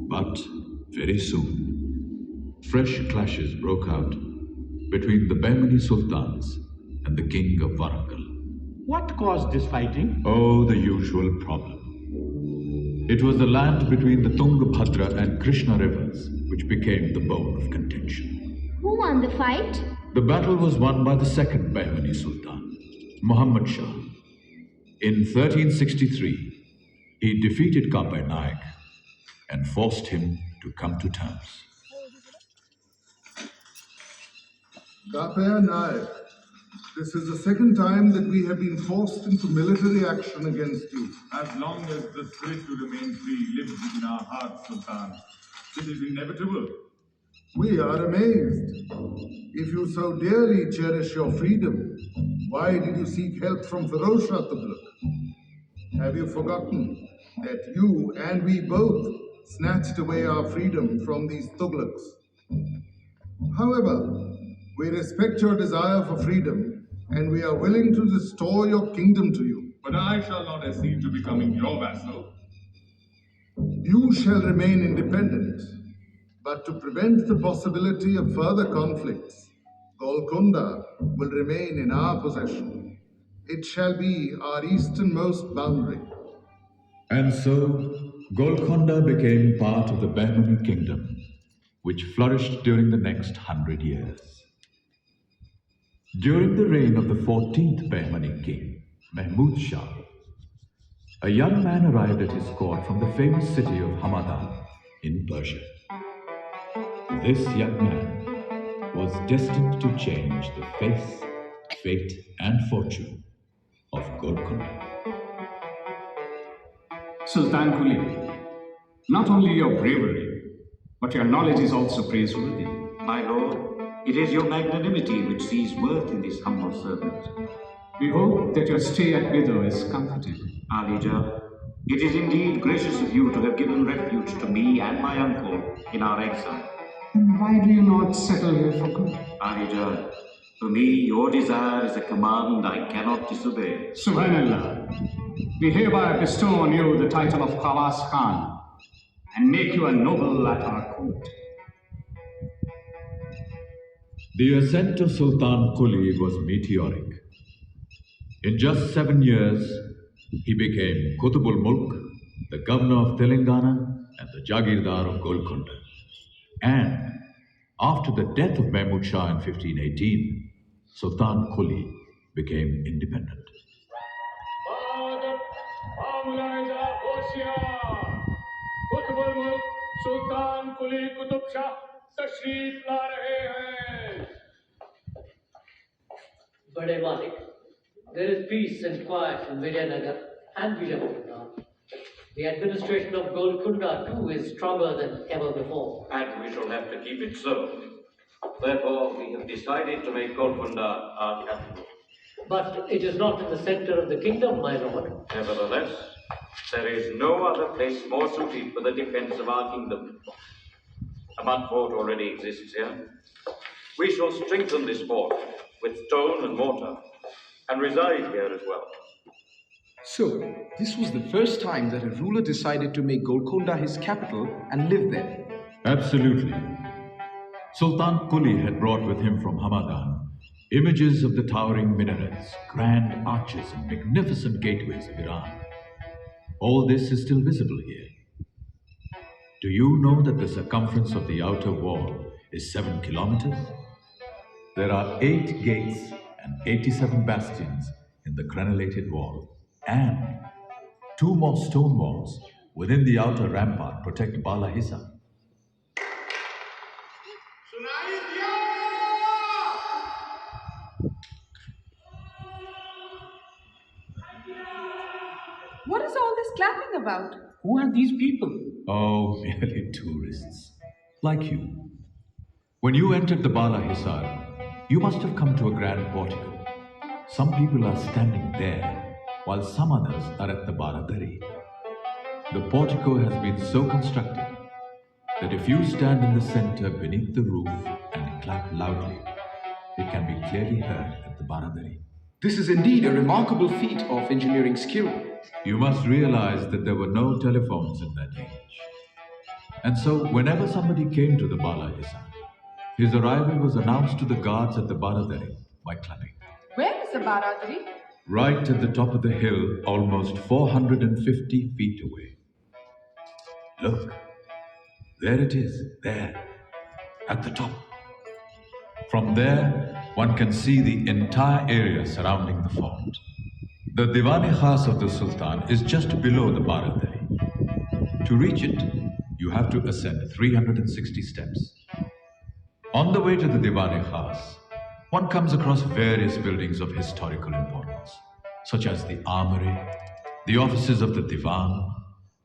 But very soon, fresh clashes broke out between the Bahmani sultans and the king of Warangal. What caused this fighting? Oh, the usual problem. It was the land between the Tungabhadra and Krishna rivers which became the bone of contention. Who won the fight? The battle was won by the second Bahmani Sultan, Muhammad Shah. In 1363, he defeated Kapai Naik and forced him to come to terms. Kapaya Naik, this is the second time that we have been forced into military action against you. As long as the spirit to remain free lives within our hearts, Sultan, it is inevitable. We are amazed. If you so dearly cherish your freedom, why did you seek help from Firoz Shah Tughlaq? Have you forgotten that you and we both snatched away our freedom from these Tughlaqs? However, we respect your desire for freedom and we are willing to restore your kingdom to you. But I shall not accede to becoming your vassal. You shall remain independent, but to prevent the possibility of further conflicts, Golkonda will remain in our possession. It shall be our easternmost boundary. And so, Golkonda became part of the Bahmani kingdom, which flourished during the next 100 years. During the reign of the 14th Bahmani king, Mahmud Shah, a young man arrived at his court from the famous city of Hamadan in Persia. This young man was destined to change the face, fate, and fortune of Golkonda. Sultan Kuli, not only your bravery, but your knowledge is also praiseworthy. My lord, it is your magnanimity which sees worth in this humble servant. We hope that your stay at Bidor is comforting. Alija, it is indeed gracious of you to have given refuge to me and my uncle in our exile. Then why do you not settle here for good? Alija, for me, your desire is a command I cannot disobey. Subhanallah, we hereby bestow on you the title of Khawas Khan and make you a noble at our court. The ascent of Sultan Kuli was meteoric. In just 7 years, he became Qutbul Mulk, the governor of Telangana and the Jagirdar of Golkonda. And after the death of Mahmud Shah in 1518, Sultan Kuli became independent. सुल्तान कुली कुतुब शाह तशरीफ ला रहे हैं। बड़े मालिक, there is peace and quiet in Vidyanagar and Vijayanagar. The administration of Golkonda too is stronger than ever before. And we shall have to keep it so. Therefore, we have decided to make Golkonda our capital. But it is not in the center of the kingdom, my lord. Nevertheless, there is no other place more suited for the defense of our kingdom. A mud fort already exists here. We shall strengthen this fort with stone and mortar and reside here as well. So, this was the first time that a ruler decided to make Golkonda his capital and live there. Absolutely. Sultan Kuli had brought with him from Hamadan images of the towering minarets, grand arches, and magnificent gateways of Iran. All this is still visible here. Do you know that the circumference of the outer wall is 7 kilometers? There are 8 gates and 87 bastions in the crenellated wall, and 2 more stone walls within the outer rampart protect Bala Hissa. What is all this clapping about? Who are these people? Oh, merely tourists, like you. When you entered the Bala Hisar, you must have come to a grand portico. Some people are standing there, while some others are at the Baradari. The portico has been so constructed that if you stand in the center beneath the roof and clap loudly, it can be clearly heard at the Baradari. This is indeed a remarkable feat of engineering skill. You must realize that there were no telephones in that age. And so, whenever somebody came to the Bala Hissa, his arrival was announced to the guards at the Baradari by clapping. Where is the Baradari? Right at the top of the hill, almost 450 feet away. Look, there it is, there, at the top. From there, one can see the entire area surrounding the fort. The Diwan-e-Khas of the Sultan is just below the Baradari. To reach it, you have to ascend 360 steps. On the way to the Diwan-e-Khas, one comes across various buildings of historical importance, such as the armory, the offices of the Diwan,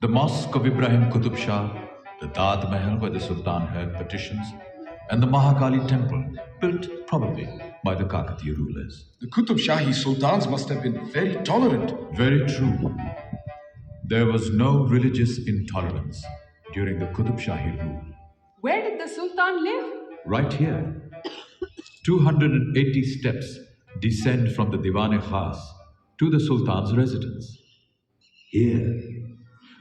the mosque of Ibrahim Qutub Shah, the Dad Mahal where the Sultan held petitions, and the Mahakali temple, built probably by the Kakatiya rulers. The Qutub Shahi sultans must have been very tolerant. Very true. There was no religious intolerance during the Qutub Shahi rule. Where did the Sultan live? Right here. 280 steps descend from the Diwan-e-Khas to the Sultan's residence. Here,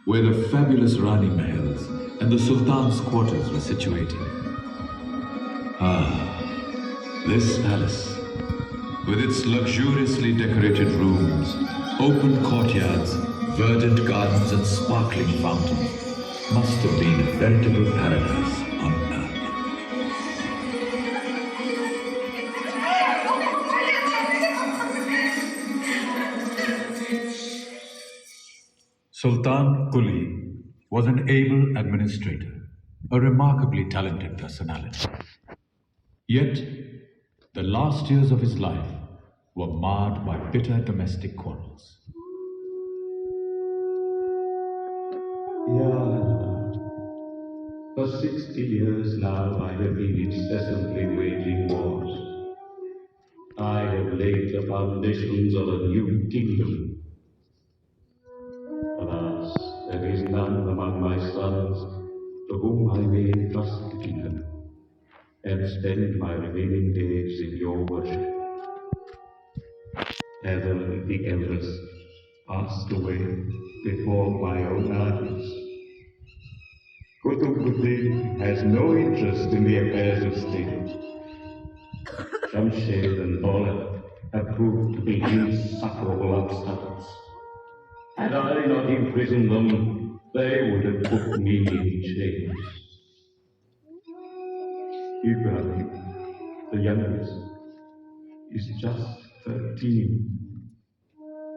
where the fabulous Rani Mahals and the Sultan's quarters were situated. This palace, with its luxuriously decorated rooms, open courtyards, verdant gardens and sparkling fountains, must have been a veritable paradise on earth. Sultan Quli was an able administrator, a remarkably talented personality. Yet, the last years of his life were marred by bitter domestic quarrels. Ya Allah, for 60 years now I have been incessantly waging wars. I have laid the foundations of a new kingdom. Alas, there is none among my sons to whom I may entrust the kingdom and spend my remaining days in your worship. Ever the Empress passed away before my own eyes. Qutb has no interest in the affairs of state. Jamshed and Bola have proved to be insufferable obstacles. Had I not imprisoned them, they would have put me in chains. Ibrahim, the youngest, is just 13.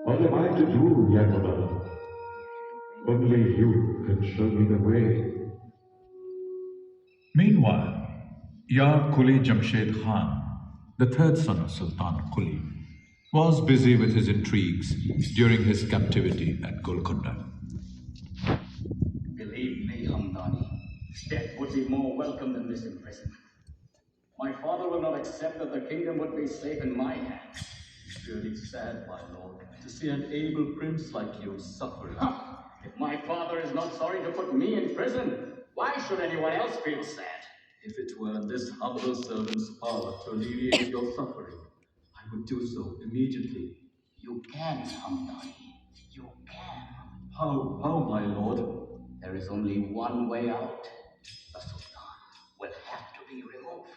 What am I to do, Yakoba? Only you can show me the way. Meanwhile, Yar Quli Jamshed Khan, the third son of Sultan Quli, was busy with his intrigues during his captivity at Golkonda. Believe me, Hamdani, death would be more welcome than this imprisonment. My father will not accept that the kingdom would be safe in my hands. It's really sad, my lord, to see an able prince like you suffering. If my father is not sorry to put me in prison, why should anyone else feel sad? If it were in this humble servant's power to alleviate your suffering, I would do so immediately. You can, Hamdani. You can. How, my lord? There is only one way out. The Sultan will have to be removed.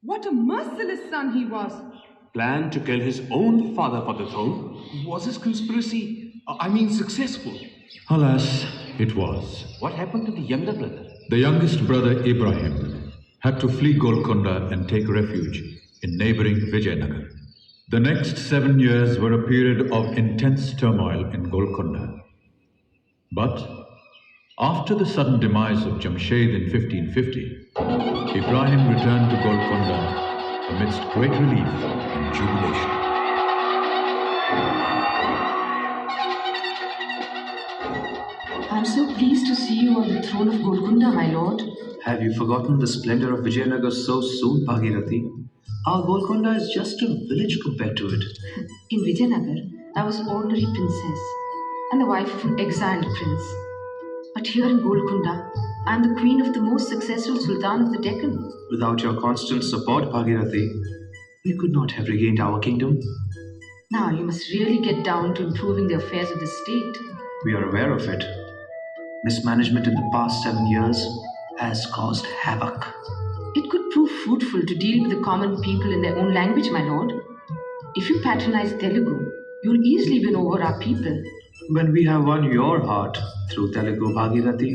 What a merciless son he was. Planned to kill his own father for the throne? Was his conspiracy, successful? Alas, it was. What happened to the younger brother? The youngest brother, Ibrahim, had to flee Golkonda and take refuge in neighboring Vijayanagar. The next 7 years were a period of intense turmoil in Golkonda. But after the sudden demise of Jamshed in 1550, Ibrahim returned to Golkonda amidst great relief and jubilation. I am so pleased to see you on the throne of Golkonda, my lord. Have you forgotten the splendor of Vijayanagar so soon, Bhagirathi? Our Golkonda is just a village compared to it. In Vijayanagar, I was ordinary princess and the wife of an exiled prince. But here in Golkonda, I am the queen of the most successful sultan of the Deccan. Without your constant support, Bhagirathi, we could not have regained our kingdom. Now you must really get down to improving the affairs of the state. We are aware of it. Mismanagement in the past 7 years has caused havoc. It could prove fruitful to deal with the common people in their own language, my lord. If you patronize Telugu, you'll easily win over our people. When we have won your heart through Telugu Bhagirathi,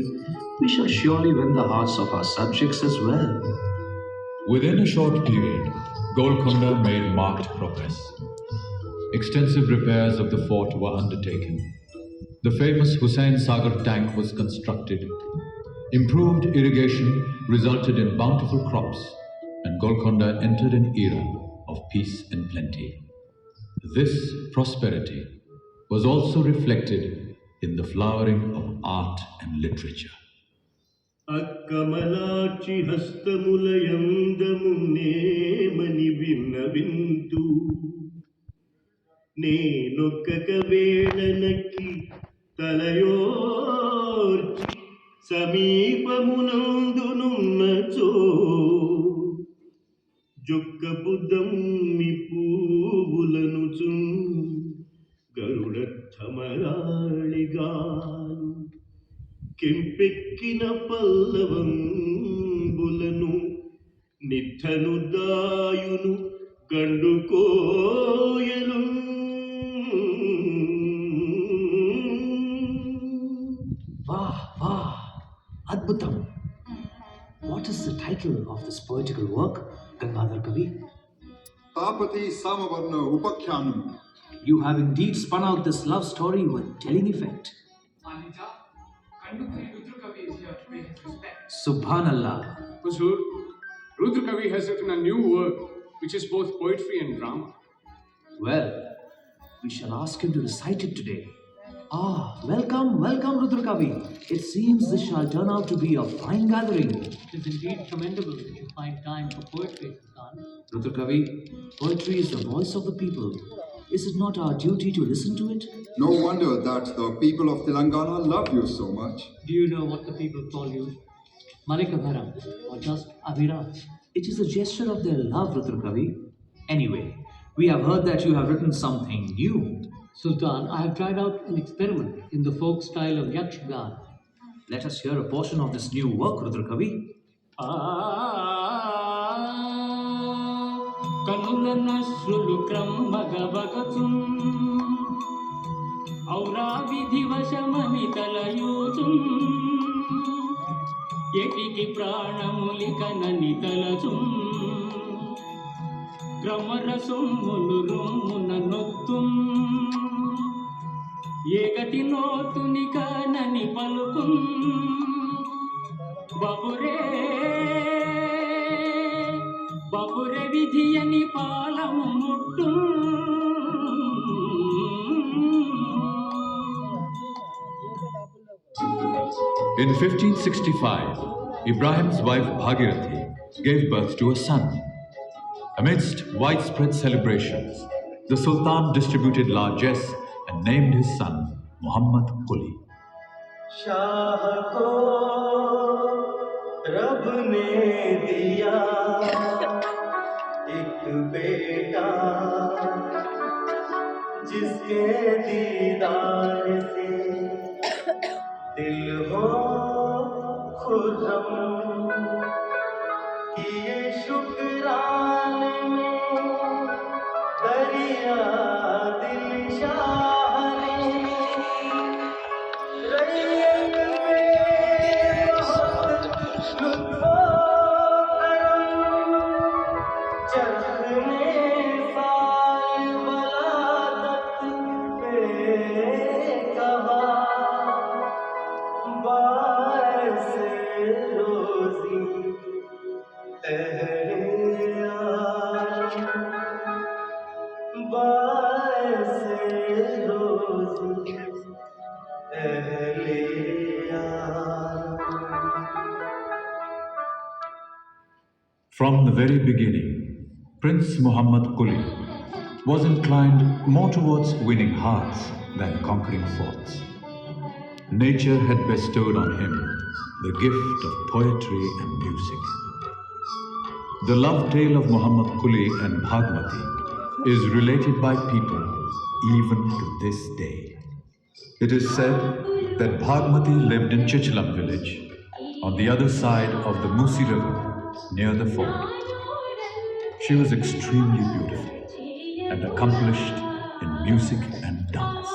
we shall surely win the hearts of our subjects as well. Within a short period, Golkonda made marked progress. Extensive repairs of the fort were undertaken. The famous Hussain Sagar tank was constructed. Improved irrigation resulted in bountiful crops, and Golkonda entered an era of peace and plenty. This prosperity was also reflected in the flowering of art and literature. అక్కమలాచి హస్తములయందమున్నేమని విన్నవింతు నేనొక్కక వేళనక్కి తలయోర్చి సమీపమునందునున్నచో జొక్కపు dummy పూవులనుచు గరుడర్థమరాళిగాను కెంపెక్కిన పల్లవంబులను నిట్టను దాయును గండు కోయలు Wow, wow, Adbhutam. What is the title of this poetical work, Gangadhar Kavi? Tapati Samavarna Upakyanam. You have indeed spun out this love story with telling effect. Anita, Kandukuri Rudrakavi is here to pay his respects. Subhanallah. Huzur, Rudrakavi has written a new work which is both poetry and drama. Well, we shall ask him to recite it today. Ah, welcome, welcome, Rudrakavi. It seems this shall turn out to be a fine gathering. It is indeed commendable that you find time for poetry, Sultan. Rudrakavi, poetry is the voice of the people. Is it not our duty to listen to it? No wonder that the people of Telangana love you so much. Do you know what the people call you? Manikavaram, or just Avira? It is a gesture of their love, Rudrakavi. Anyway, we have heard that you have written something new. Sultan, I have tried out an experiment in the folk style of Yakshigan. Let us hear a portion of this new work, Rudrakavi. కనుల నశ్రులు క్రమ్మగబగచున్ ఔరా విధివశమని తలయూచున్ ఎటికి ప్రాణములికనని తలచున్ క్రమరసొమ్ములు రొమ్మున నొత్తున్ ఏగతి నోతునికనని పలుకున్ బబురే బబురె విధియని పాలము ముట్టు In 1565, Ibrahim's wife Bhagirathi gave birth to a son. Amidst widespread celebrations, the Sultan distributed largesse and named his son Muhammad Quli. Shah को रब ने दिया एक बेटा जिसके दीदार से दिल हो खुर्रम किए शुक्राने में दरिया दिल शाह ने रैयत में बहुत लुत्फो करम चखने साल वलादत पे कहा बास रोजी अहले बास रोजी अहले From the very beginning, Prince Muhammad Quli was inclined more towards winning hearts than conquering forts. Nature had bestowed on him the gift of poetry and music. The love tale of Muhammad Quli and Bhagmati is related by people even to this day. It is said that Bhagmati lived in Chichlam village on the other side of the Musi river near the fort. She was extremely beautiful and accomplished in music and dance.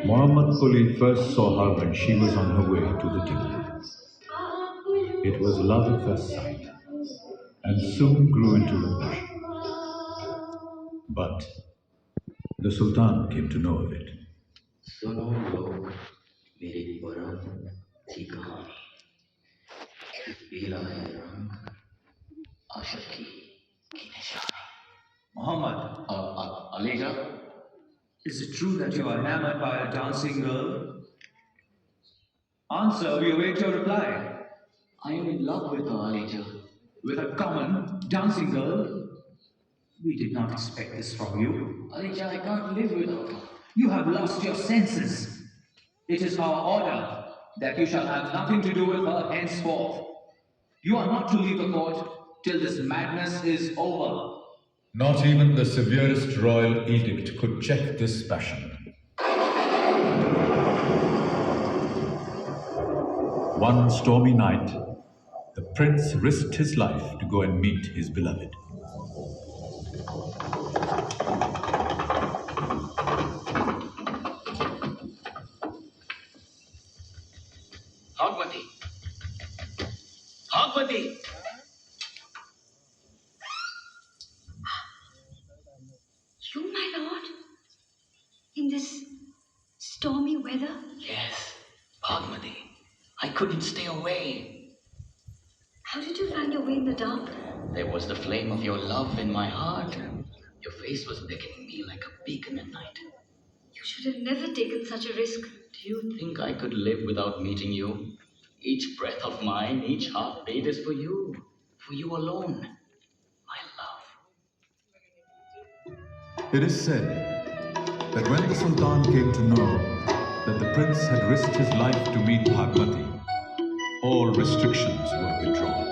Muhammad Quli first saw her when she was on her way to the temple. It was love at first sight and soon grew into a passion. But the Sultan came to know of it. सुनो लोग मेरी परम की कहानी पीला है रंग आशिकी की निशानी. Muhammad, Alija, is it true that you are enamored by a dancing girl? Answer, we await your reply. I am in love with her, Alija. With a common dancing girl? We did not expect this from you. Alija, I can't live without her. You have lost your senses. It is our order that you shall have nothing to do with her henceforth. You are not to leave the court till this madness is over. Not even the severest royal edict could check this passion. One stormy night, the prince risked his life to go and meet his beloved. Bhagmati! Bhagmati! You, my lord? In this stormy weather? Yes, Bhagmati. I couldn't stay away. How did you find your way in the dark? There was the flame of your love in my heart. Your face was beckoning me like a beacon at night. You should have never taken such a risk. Do you think I could live without meeting you? Each breath of mine, each heartbeat is for you alone, my love. It is said that when the Sultan came to know that the prince had risked his life to meet Bhagmati, all restrictions were withdrawn.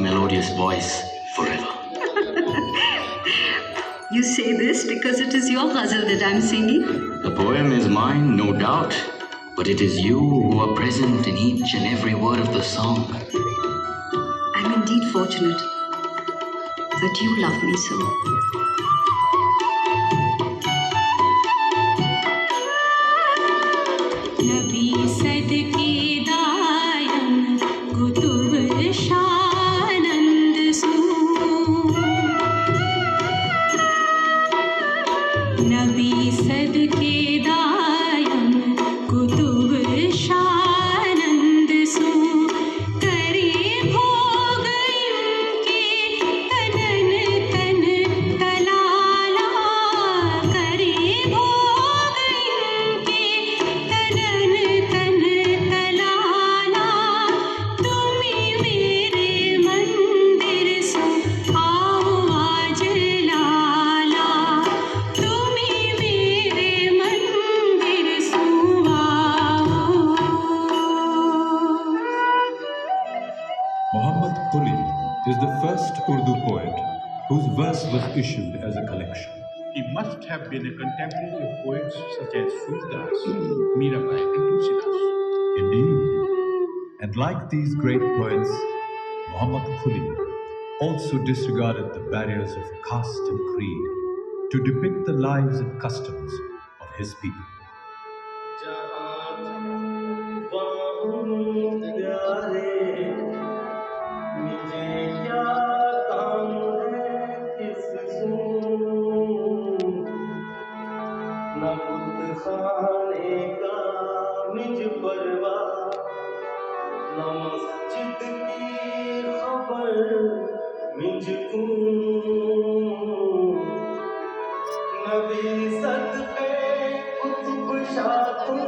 melodious voice forever. You say this because it is your ghazal that I'm singing? The poem is mine, no doubt, but it is you who are present in each and every word of the song. I'm indeed fortunate that you love me so. नबी सदके दायम कुतुब शानंद सू नबी सदके दायम कुतुब शानंद सू करे भोग इनके तनन तन तलाला करे भोग इनके तनन तन तलाला तुम्ही मेरे मंदिर सो आओ आज लाला तुम्ही मेरे मंदिर सो आओ Muhammad Quli is the first Urdu poet whose verse was issued as a collection. He must have been a contemporary of poets such as Surdas, Mirabai, and Tulsidas. Indeed. And like these great poets, Muhammad Quli also disregarded the barriers of caste and creed to depict the lives and customs of his people. मुझे क्या काम है किसको न बुत खाने का मुझ परवाह न मस्जिद की खबर मुझको नबी सदके कुतुब शातूं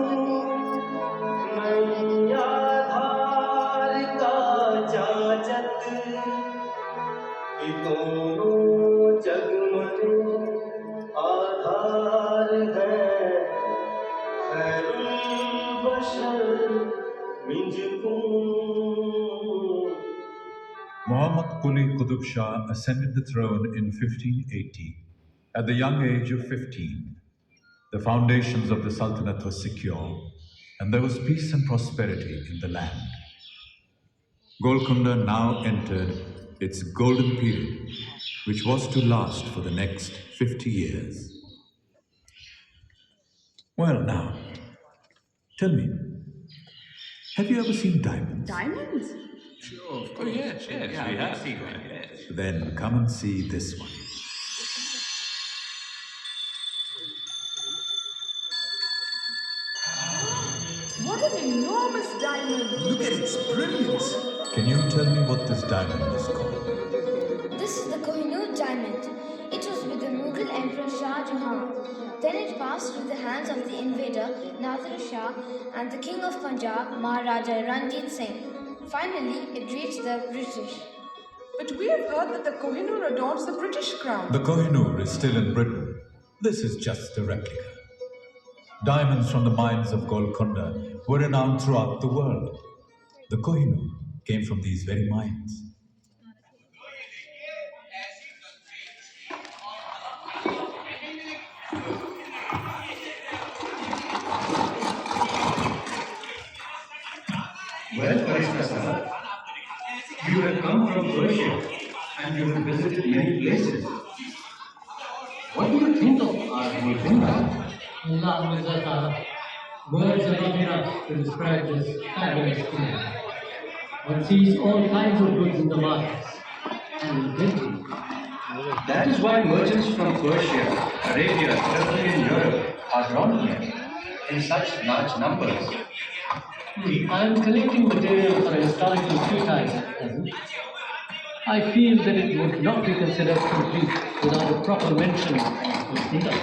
नैया धार का जाजत कि दोनों जग में आधार है खैरुल बशर मुझको Muhammad Quli Qutub Shah ascended the throne in 1580 at the young age of 15. The foundations of the Sultanate were secure, and there was peace and prosperity in the land. Golkonda now entered its golden period, which was to last for the next 50 years. Well, now, tell me, have you ever seen diamonds? Diamonds? Sure, of course. Yes, we have seen one, yes. Then come and see this one. What an enormous diamond! Look at its brilliance. Can you tell me what this diamond is called? This is the Kohinoor diamond. It was with the Mughal Emperor Shah Jahan. Then it passed through the hands of the invader Nadir Shah and the King of Punjab, Maharaja Ranjit Singh. Finally, it reached the British. But we have heard that the Kohinoor adorns the British crown. The Kohinoor is still in Britain. This is just a replica. Diamonds from the mines of Golkonda were renowned throughout the world. The Kohinoor came from these very mines. Well, Karishma, you have come from Persia and you have visited many places. What do you think of our Golkonda? Allah Mizata, words are not enough to describe this fabulous thing. One sees all kinds of goods in the markets, and plenty. That is why merchants from Persia, Arabia, Turkey and Europe are drawn here in such large numbers. I am collecting material for a historical treatise at present. I feel that it would not be considered complete without a proper mention of Golkonda.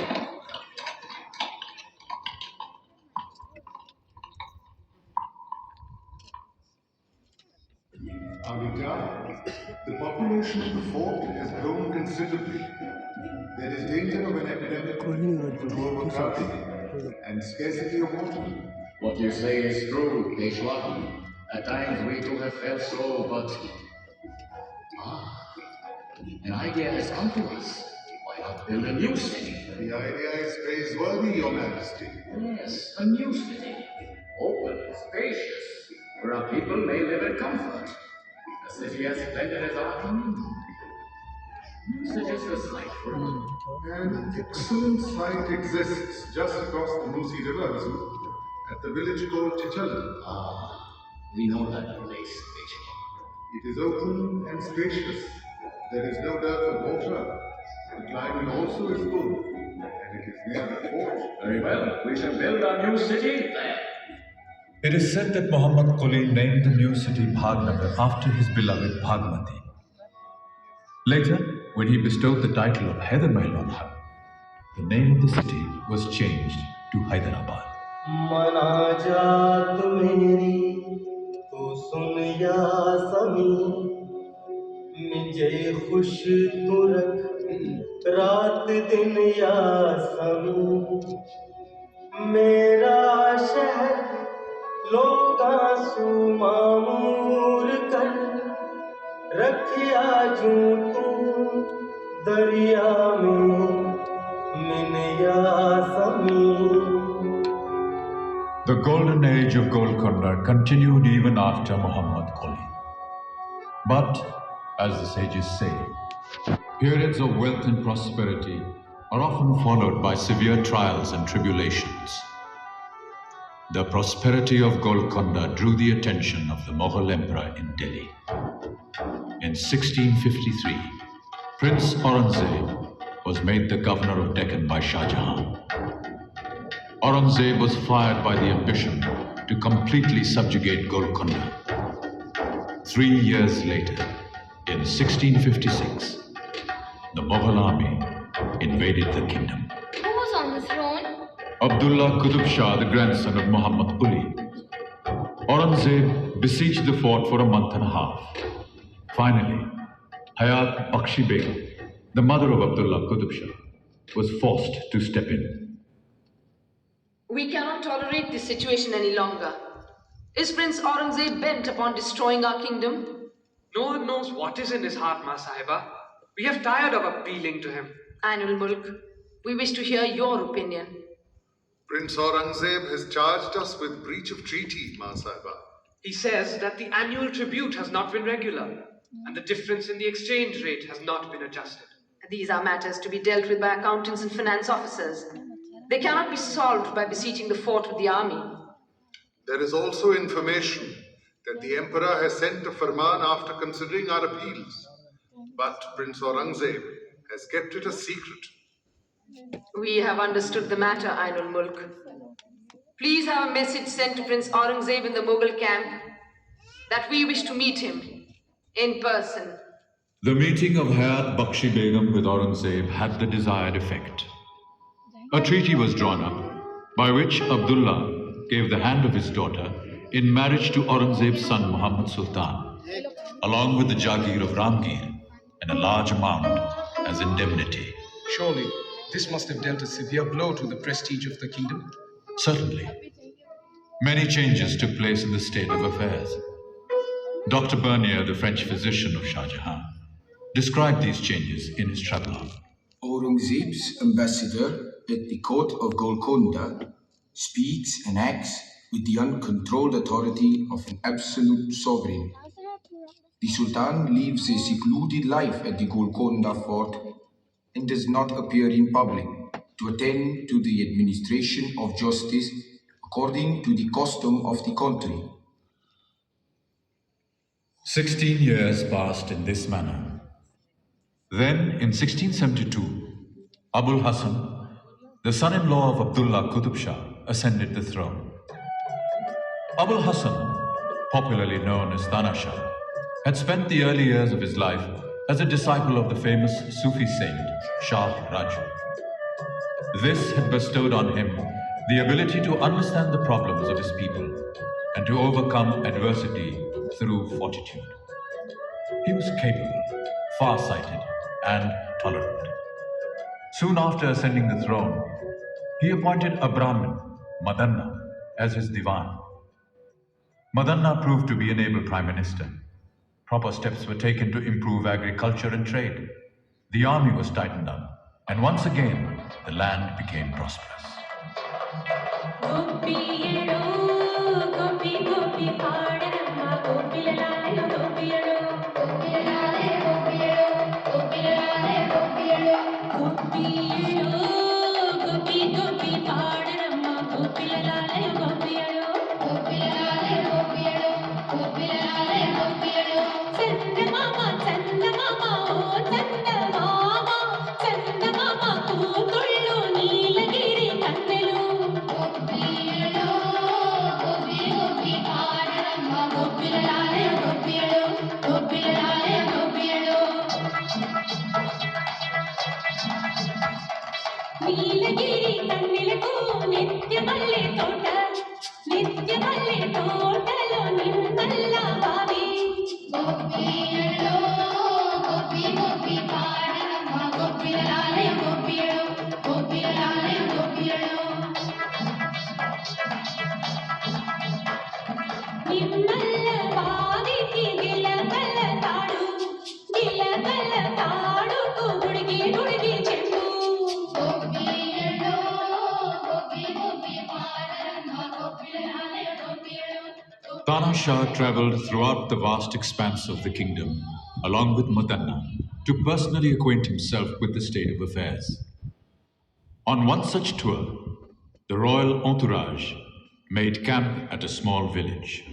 Amita, the population of the fort has grown considerably. There is danger of an epidemic due to overcrowding and scarcity of water. What you say is true, Peshwa. At times we too have felt so, but An idea has come to us. Why not build a new city? The idea is praiseworthy, Your Majesty. Yes, a new city. Open, spacious, where our people may live in comfort. A city as splendid as our kingdom. Suggest a site for us. An excellent site exists just across the Musi River, Hazur, at the village called Chichalan. We know that place, It is open and spacious. There is no dearth of water. The climate also is good, and it is near the fort. Very well, we shall build our new city there. It is said that Muhammad Quli named the new city Bhagnagar after his beloved Bhagmati. Later, when he bestowed the title of Hydermail on her, the name of the city was changed to Hyderabad. मनाजात मेरी तू सुन या समी मुझे खुश तू रख रात दिन या समी मेरा शहर लोग आंसू मामूर कर रखिया जू तू दरिया में मिन या समी. The golden age of Golkonda continued even after Muhammad Quli. But, as the sages say, periods of wealth and prosperity are often followed by severe trials and tribulations. The prosperity of Golkonda drew the attention of the Mughal emperor in Delhi. In 1653, Prince Aurangzeb was made the governor of Deccan by Shah Jahan. Aurangzeb was fired by the ambition to completely subjugate Golkonda. 3 years later, in 1656, the Mughal army invaded the kingdom. Who was on the throne? Abdullah Qutub Shah, the grandson of Muhammad Quli. Aurangzeb besieged the fort for a month and a half. Finally, Hayat Bakshi Begum, the mother of Abdullah Qutub Shah, was forced to step in. We cannot tolerate this situation any longer. Is Prince Aurangzeb bent upon destroying our kingdom? No one knows what is in his heart, Ma Sahiba. We have tired of appealing to him. Ainul Mulk, we wish to hear your opinion. Prince Aurangzeb has charged us with breach of treaty, Ma Sahiba. He says that the annual tribute has not been regular, and the difference in the exchange rate has not been adjusted. These are matters to be dealt with by accountants and finance officers. They cannot be solved by besieging the fort with the army. There is also information that the emperor has sent a farman after considering our appeals. But Prince Aurangzeb has kept it a secret. We have understood the matter, Ainul Mulk. Please have a message sent to Prince Aurangzeb in the Mughal camp that we wish to meet him in person. The meeting of Hayat Bakshi Begum with Aurangzeb had the desired effect. A treaty was drawn up by which Abdullah gave the hand of his daughter in marriage to Aurangzeb's son Muhammad Sultan, along with the Jagir of Ramgir and a large amount as indemnity. Surely, this must have dealt a severe blow to the prestige of the kingdom? Certainly. Many changes took place in the state of affairs. Dr. Bernier, the French physician of Shah Jahan, described these changes in his travelogue. Aurangzeb's ambassador at the court of Golkonda speaks and acts with the uncontrolled authority of an absolute sovereign. The Sultan lives a secluded life at the Golkonda fort and does not appear in public to attend to the administration of justice according to the custom of the country. 16 years passed in this manner. Then, in 1672, Abul Hassan, the son-in-law of Abdullah Qutub Shah, ascended the throne. Abul Hassan, popularly known as Tana Shah, had spent the early years of his life as a disciple of the famous Sufi saint Shah Raju. This had bestowed on him the ability to understand the problems of his people and to overcome adversity through fortitude. He was capable, far-sighted, and tolerant. Soon after ascending the throne, he appointed a Brahmin, Madanna, as his divan. Madanna proved to be an able prime minister, Proper steps were taken to improve agriculture and trade. The army was tightened up, and once again, the land became prosperous. Tana Shah travelled throughout the vast expanse of the kingdom, along with Madanna, to personally acquaint himself with the state of affairs. On one such tour, the royal entourage made camp at a small village.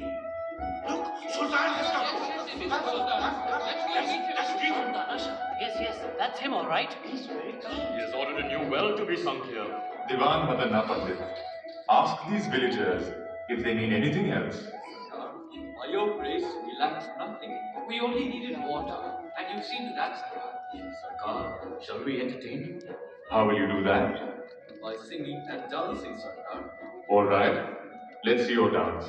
Yes, that's him, all right. He's very calm. He has ordered a new well to be sunk here. Divan Madanna Pandit, ask these villagers if they need anything else. By your grace, we lacked nothing. We only needed water, and you've seen to that, Sarkar. Sarkar, shall we entertain you? How will you do that? By singing and dancing, Sarkar. All right, let's see your dance.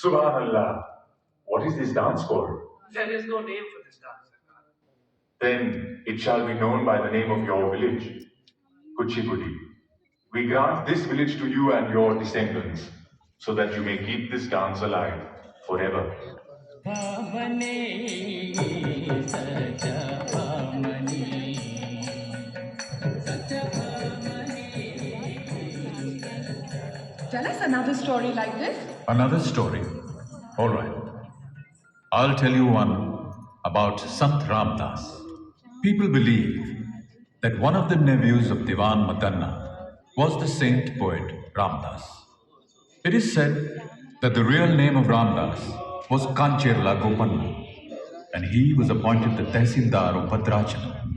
Subhanallah, what is this dance called? There is no name for this dance, Sarkar. Then it shall be known by the name of your village, Kuchipudi. We grant this village to you and your descendants, so that you may keep this dance alive forever. Tell us another story like this. Another story? All right. I'll tell you one about Sant Ramdas. People believe that one of the nephews of Divan Madanna was the saint poet Ramdas. It is said that the real name of Ramdas was Kancherla Gopanna, and he was appointed the Tehsildar of Bhadrachalam.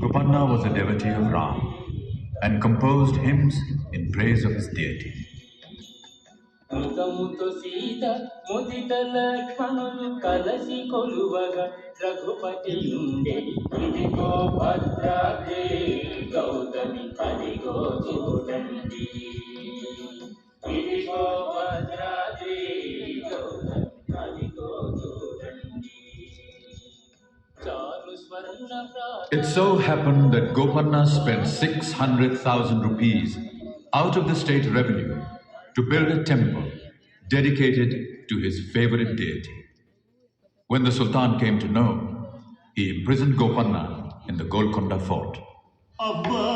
Gopanna was a devotee of Ram and composed hymns in praise of his deity. ముఖముతో Sita ముదిత లక్ష్మణులు కలసి కొలువగా రఘుపతి ఉండే ఇదిగో భద్రాద్రి గౌతమి అదిగో చూడండి ఇదిగో భద్రాద్రి గౌతమి అదిగో చూడండి చాలు స్వర్ణ It so happened that Gopanna spent 600,000 rupees out of the state revenue to build a temple dedicated to his favorite deity. When the Sultan came to know, he imprisoned Gopanna in the Golkonda fort. Rama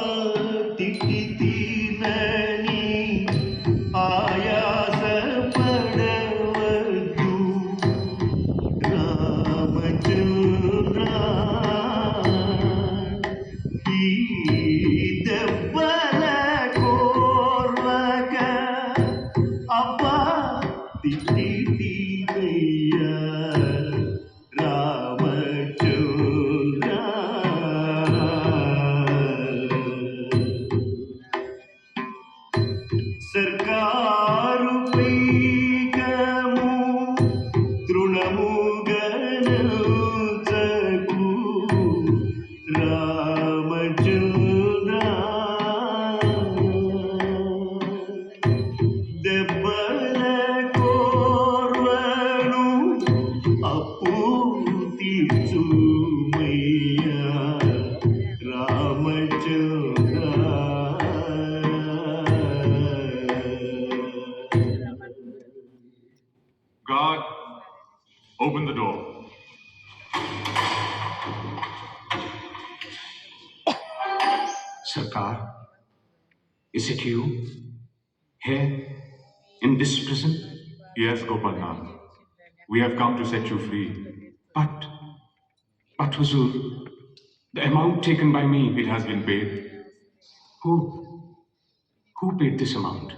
Sarkar, is it you? Here, in this prison? Yes, Gopalnath. We have come to set you free. But Huzur, the amount taken by me, It has been paid. who paid this amount?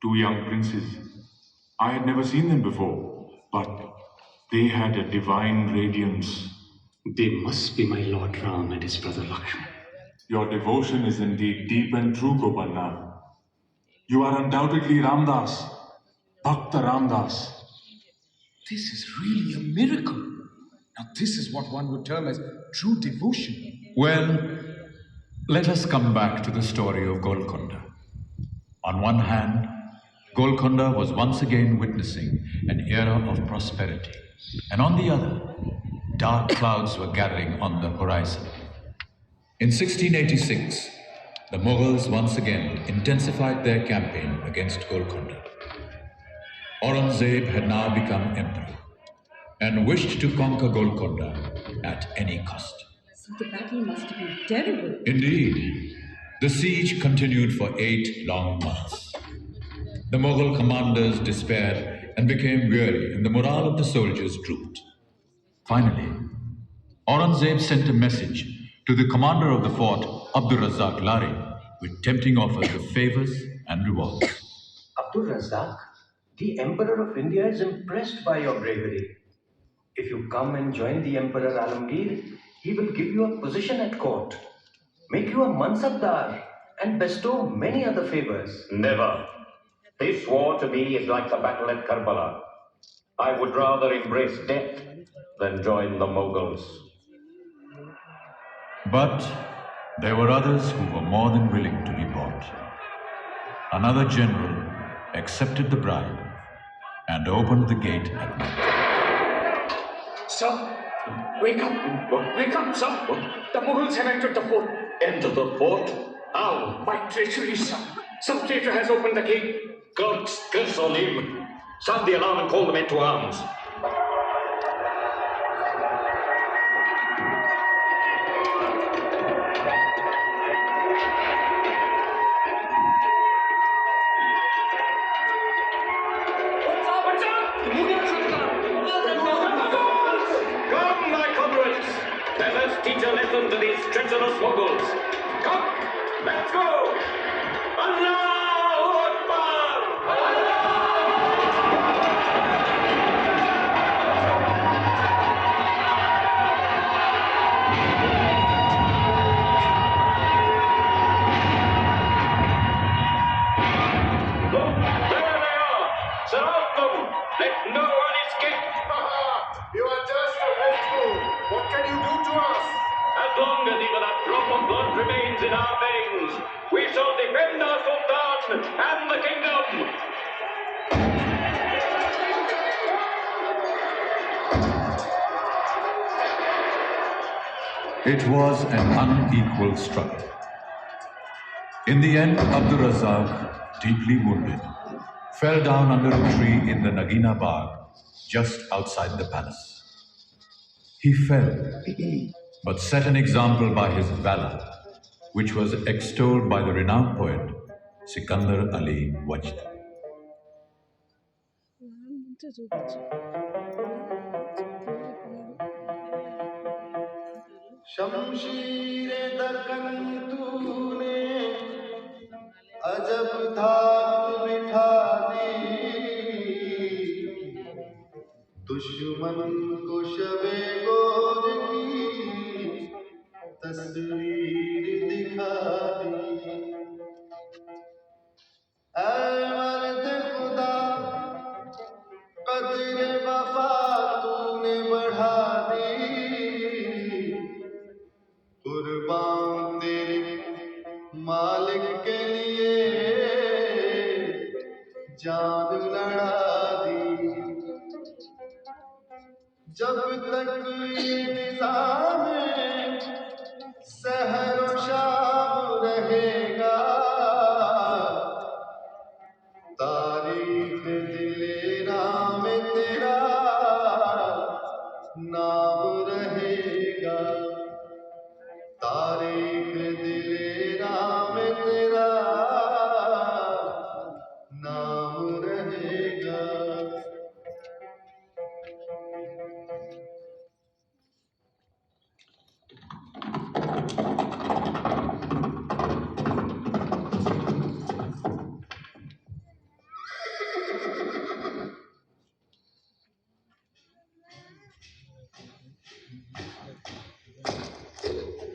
Two young princes. I had never seen them before, but they had a divine radiance. They must be my Lord Ram and his brother Lakshman. Your devotion is indeed deep and true, Gopalnath. You are undoubtedly Ramdas, Bhakta Ramdas. This is really a miracle. Now, this is what one would term as true devotion. Well, let us come back to the story of Golkonda. On one hand, Golkonda was once again witnessing an era of prosperity, and on the other, dark clouds were gathering on the horizon. In 1686, the Mughals once again intensified their campaign against Golkonda. Aurangzeb had now become emperor and wished to conquer Golkonda at any cost. So the battle must have been terrible. Indeed, the siege continued for 8 long months. The Mughal commanders despaired and became weary, and the morale of the soldiers drooped. Finally, Aurangzeb sent a message to the commander of the fort, Abdur Razzaq Lari, with tempting offers of favors and rewards. Abdul Razak, the Emperor of India is impressed by your bravery. If you come and join the Emperor Alamgir, he will give you a position at court, make you a Mansabdar, and bestow many other favors. Never. This war to me is like the battle at Karbala. I would rather embrace death than join the Mughals. But there were others who were more than willing to be bought. Another general accepted the bribe and opened the gate at night. Sir, wake up! Wake up, sir! The Mughals have entered the fort. Enter the fort? How? By treachery, sir. Some traitor has opened the gate. God's curse on him! Sound the alarm and call the men to arms. Come, my comrades! Let us teach a lesson to these treacherous Mughals. Come, let's go! Allahu Akbar! Look, there they are! Surround them! Let no one escape! You are just a fool. What can you do to us? As long as even a drop of blood remains in our veins, we shall defend our Sultan and the kingdom! It was an unequal struggle. In the end, Abdur Razzaq, deeply wounded, fell down under a tree in the Nagina Bagh, just outside the palace. He fell, but set an example by his valor, which was extolled by the renowned poet Sikandar Ali Wajd. शमशीरे Darkan तूने अजब धाक बिठा दी दुश्मन को शबे गोर की तस्वीर दिखा दी ऐ मर्द खुदा कदर वफा तूने बढ़ा दी कुर्बान तेरे मालिक के लिए जान लड़ा दी जब तक ये निजाम सहर व शाम रहेगा तारीख दिले नाम तेरा नाम रहेगा तारीख दिले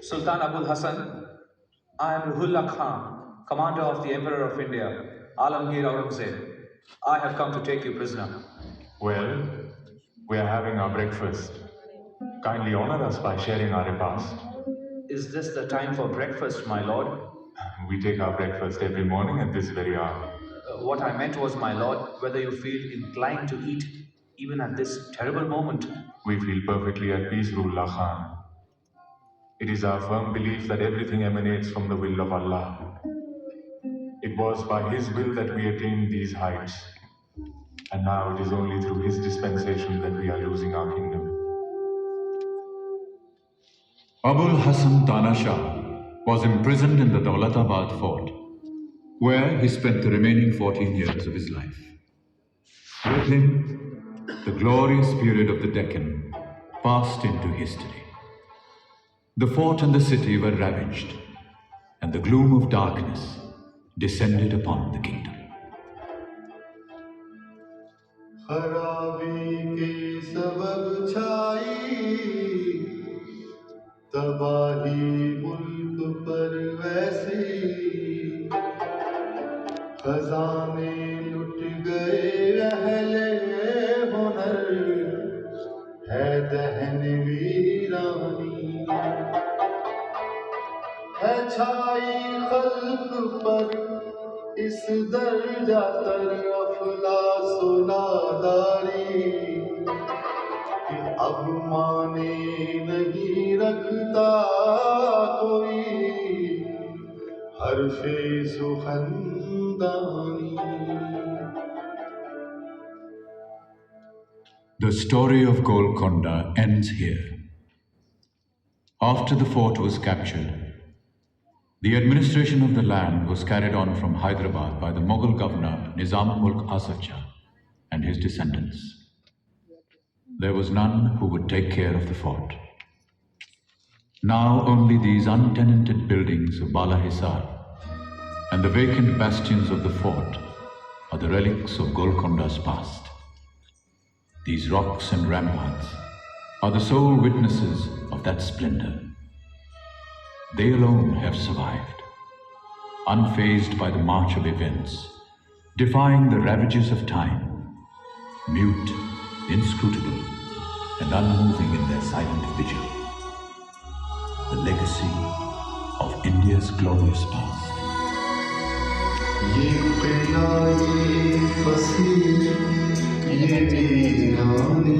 Sultan Abul Hassan, I am Ruhullah Khan, commander of the Emperor of India, Alamgir Aurangzeb. I have come to take you prisoner. Well, we are having our breakfast. Kindly honor us by sharing our repast. Is this the time for breakfast, my lord? We take our breakfast every morning at this very hour. What I meant was, my lord, whether you feel inclined to eat even at this terrible moment. We feel perfectly at peace, Ruhullah Khan. It is our firm belief that everything emanates from the will of Allah. It was by His will that we attained these heights. And now it is only through His dispensation that we are losing our kingdom. Abul Hassan Tana Shah was imprisoned in the Dawlatabad fort, where he spent the remaining 14 years of his life. With him, the glorious period of the Deccan passed into history. The fort and the city were ravaged, and the gloom of darkness descended upon the kingdom. खराबी के सबब छाई तबाही मुल्क पर वैसी खजाने लुट गए अहले हुनर है दहन वीरानी है छाई खल्क पर इस दर्जा तर अफलास नादारी कि अब माने नहीं रखता कोई हर्फे सुखंदानी. The story of Golkonda ends here. After the fort was captured, the administration of the land was carried on from Hyderabad by the Mughal governor Nizam-ul-Mulk Asaf Jah and his descendants. There was none who would take care of the fort. Now only these untenanted buildings of Bala Hisar and the vacant bastions of the fort are the relics of Golkonda's past. These rocks and ramparts are the sole witnesses of that splendor. They alone have survived, unfazed by the march of events, defying the ravages of time, mute, inscrutable, and unmoving in their silent vigil. The legacy of India's glorious past. ये किला ये फसील ये वीरानी